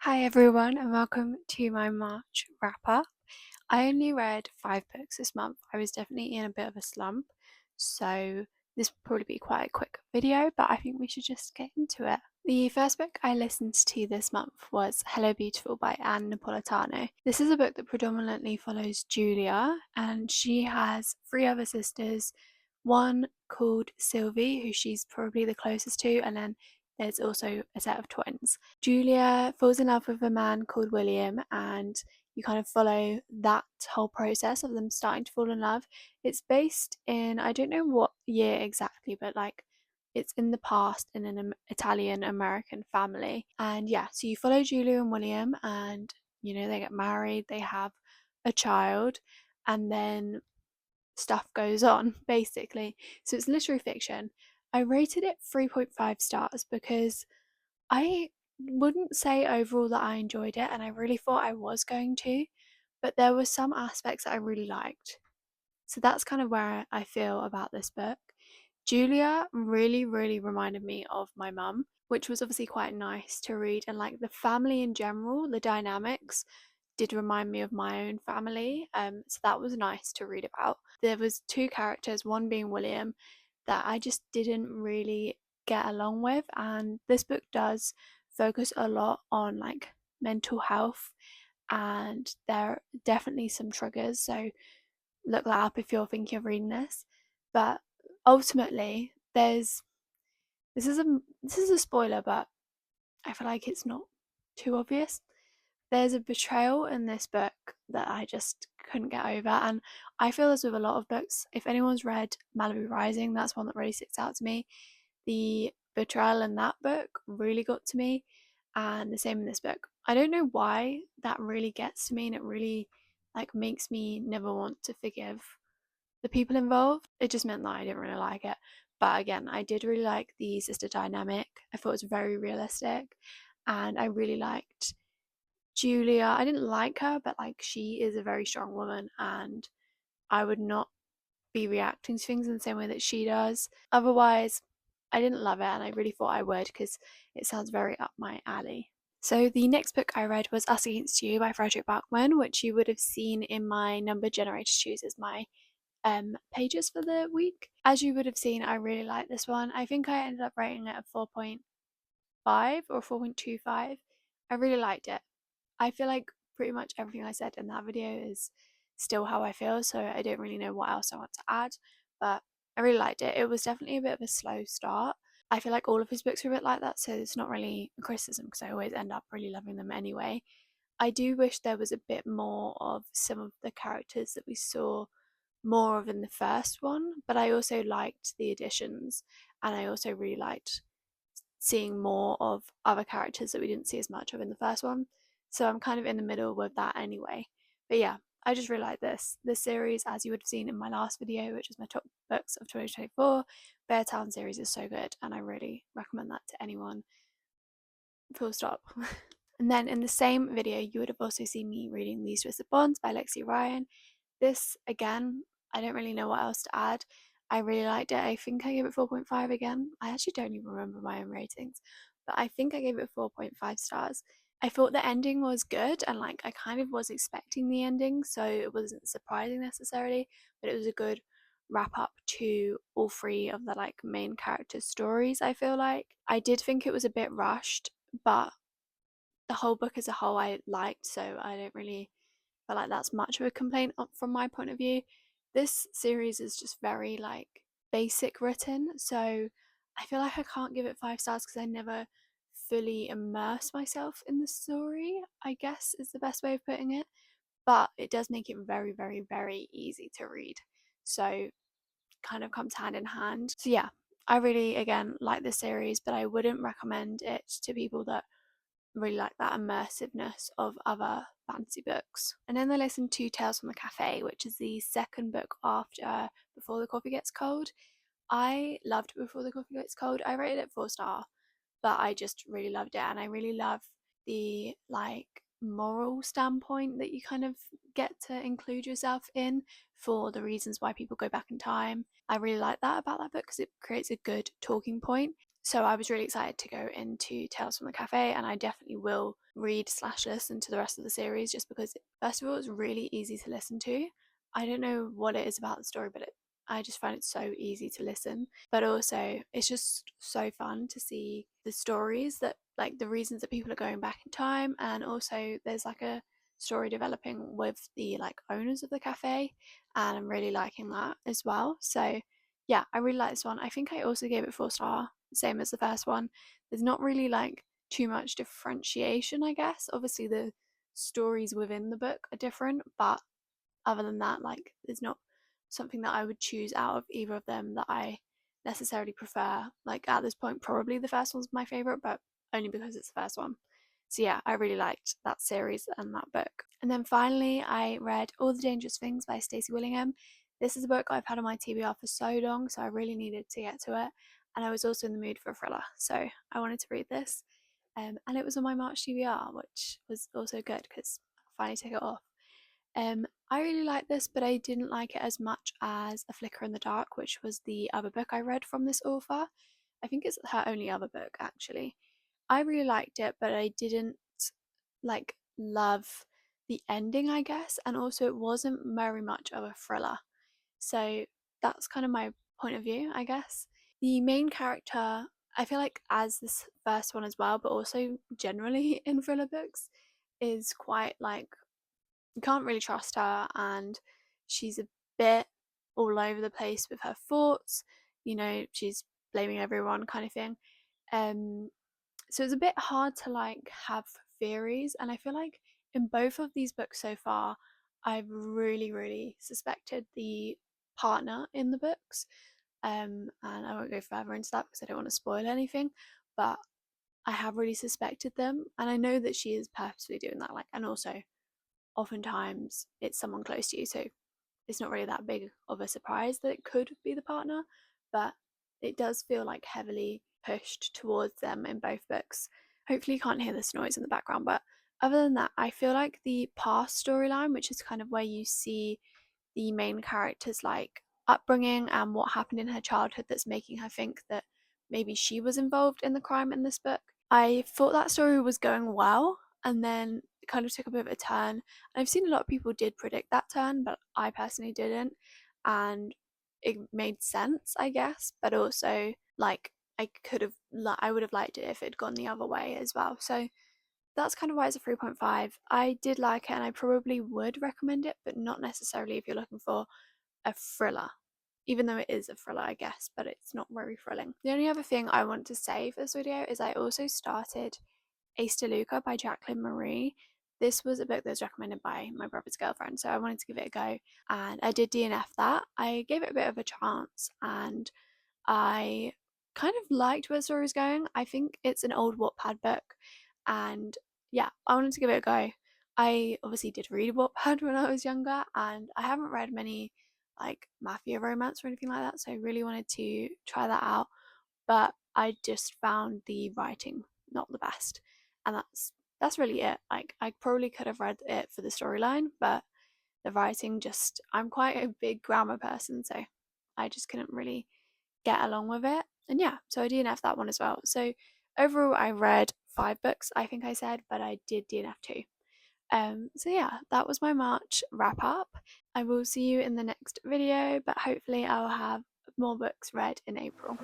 Hi everyone, and welcome to my March wrap up. I only read 5 books this month. I was definitely in a bit of a slump, so this will probably be quite a quick video, but I think we should just get into it. The first book I listened to this month was Hello Beautiful by Anne Napolitano. This is a book that predominantly follows Julia, and she has 3 other sisters, one called Sylvie, who she's probably the closest to, and then there's also a set of twins. Julia falls in love with a man called William, and you kind of follow that whole process of them starting to fall in love. It's based in, I don't know what year exactly, but like it's in the past in an Italian American family. And yeah, so you follow Julia and William, and they get married, they have a child, and then stuff goes on basically. So it's literary fiction. I rated it 3.5 stars because I wouldn't say overall that I enjoyed it, and I really thought I was going to, but there were some aspects that I really liked. So that's kind of where I feel about this book. Julia really, really reminded me of my mum, which was obviously quite nice to read, and like the family in general, the dynamics did remind me of my own family. So that was nice to read about. There was 2 characters, one being William, that I just didn't really get along with, and this book does focus a lot on like mental health, and there are definitely some triggers. So look that up if you're thinking of reading this. But ultimately, this is a spoiler, but I feel like it's not too obvious. There's a betrayal in this book that I just couldn't get over, and I feel this with a lot of books. If anyone's read Malibu Rising, that's one that really sticks out to me. The betrayal in that book really got to me, and the same in this book. I don't know why that really gets to me, and it really like makes me never want to forgive the people involved. It just meant that I didn't really like it. But again, I did really like the sister dynamic. I thought it was very realistic, and I really liked Julia. I didn't like her, but like she is a very strong woman, and I would not be reacting to things in the same way that she does. Otherwise, I didn't love it, and I really thought I would because it sounds very up my alley. So the next book I read was Us Against You by Frederick Bachman, which you would have seen in my number generator chooses my pages for the week. As you would have seen, I really like this one. I think I ended up rating it a 4.5 or 4.25. I really liked it. I feel like pretty much everything I said in that video is still how I feel, so I don't really know what else I want to add, but I really liked it. It was definitely a bit of a slow start. I feel like all of his books are a bit like that, so it's not really a criticism because I always end up really loving them anyway. I do wish there was a bit more of some of the characters that we saw more of in the first one, but I also liked the additions, and I also really liked seeing more of other characters that we didn't see as much of in the first one. So I'm kind of in the middle with that anyway. But yeah, I just really like this series, as you would have seen in my last video, which is my top books of 2024. Bear Town series is so good, and I really recommend that to anyone. Full stop. And then in the same video, you would have also seen me reading These Twisted Bonds by Lexi Ryan. This, again, I don't really know what else to add. I really liked it. I think I gave it 4.5 again. I actually don't even remember my own ratings, but I think I gave it 4.5 stars. I thought the ending was good, and like I kind of was expecting the ending, so it wasn't surprising necessarily, but it was a good wrap up to all 3 of the like main characters' stories. I feel like I did think it was a bit rushed, but the whole book as a whole I liked, so I don't really feel like that's much of a complaint from my point of view. This series is just very like basic written, so I feel like I can't give it 5 stars because I never fully immerse myself in the story, I guess is the best way of putting it. But it does make it very, very, very easy to read. So kind of comes hand in hand. So yeah, I really again like this series, but I wouldn't recommend it to people that really like that immersiveness of other fantasy books. And then I listened to Tales from the Cafe, which is the second book after Before the Coffee Gets Cold. I loved Before the Coffee Gets Cold. I rated it 4 star, but I just really loved it, and I really love the like moral standpoint that you kind of get to include yourself in for the reasons why people go back in time. I really like that about that book because it creates a good talking point. So I was really excited to go into Tales from the Cafe, and I definitely will read slash listen to the rest of the series just because, first of all, it's really easy to listen to. I don't know what it is about the story, but I just find it so easy to listen. But also, it's just so fun to see the stories that, like, the reasons that people are going back in time, and also there's like a story developing with the like owners of the cafe, and I'm really liking that as well. So yeah, I really like this one. I think I also gave it 4 star, same as the first one. There's not really like too much differentiation, I guess. Obviously, the stories within the book are different, but other than that, like, there's not something that I would choose out of either of them that I necessarily prefer. Like, at this point, probably the first one's my favorite, but only because it's the first one. So yeah, I really liked that series and that book. And then finally, I read All the Dangerous Things by Stacey Willingham. This is a book I've had on my TBR for so long, so I really needed to get to it. And I was also in the mood for a thriller, so I wanted to read this. And it was on my March TBR, which was also good because I finally took it off. I really liked this, but I didn't like it as much as A Flicker in the Dark, which was the other book I read from this author. I think it's her only other book, actually. I really liked it, but I didn't like love the ending, I guess, and also it wasn't very much of a thriller. So that's kind of my point of view, I guess. The main character, I feel like, as this first one as well, but also generally in thriller books, is quite like, you can't really trust her, and she's a bit all over the place with her thoughts. She's blaming everyone, kind of thing. Um, so it's a bit hard to like have theories, and I feel like in both of these books so far, I've really, really suspected the partner in the books. And I won't go further into that because I don't want to spoil anything, but I have really suspected them, and I know that she is purposely doing that. Like, and also oftentimes it's someone close to you, so it's not really that big of a surprise that it could be the partner, but it does feel like heavily pushed towards them in both books. Hopefully you can't hear this noise in the background, but other than that, I feel like the past storyline, which is kind of where you see the main character's like upbringing and what happened in her childhood that's making her think that maybe she was involved in the crime in this book. I thought that story was going well, and then it kind of took a bit of a turn. And I've seen a lot of people did predict that turn, but I personally didn't. And it made sense, I guess, but also like I would have liked it if it had gone the other way as well. So that's kind of why it's a 3.5. I did like it, and I probably would recommend it, but not necessarily if you're looking for a thriller. Even though it is a thriller, I guess, but it's not very thrilling. The only other thing I want to say for this video is I also started Ace DeLuca by Jacqueline Marie. This was a book that was recommended by my brother's girlfriend, so I wanted to give it a go, and I did DNF that. I gave it a bit of a chance, and I kind of liked where the story was going. I think it's an old Wattpad book, and yeah, I wanted to give it a go. I obviously did read Wattpad when I was younger, and I haven't read many like mafia romance or anything like that, so I really wanted to try that out. But I just found the writing not the best, and that's really it. Like, I probably could have read it for the storyline, but the writing just, I'm quite a big grammar person, so I just couldn't really get along with it. And yeah, so I DNF that one as well. So overall, I read 5 books, I think I said, but I did DNF 2. So yeah, that was my March wrap up. I will see you in the next video, but hopefully I'll have more books read in April.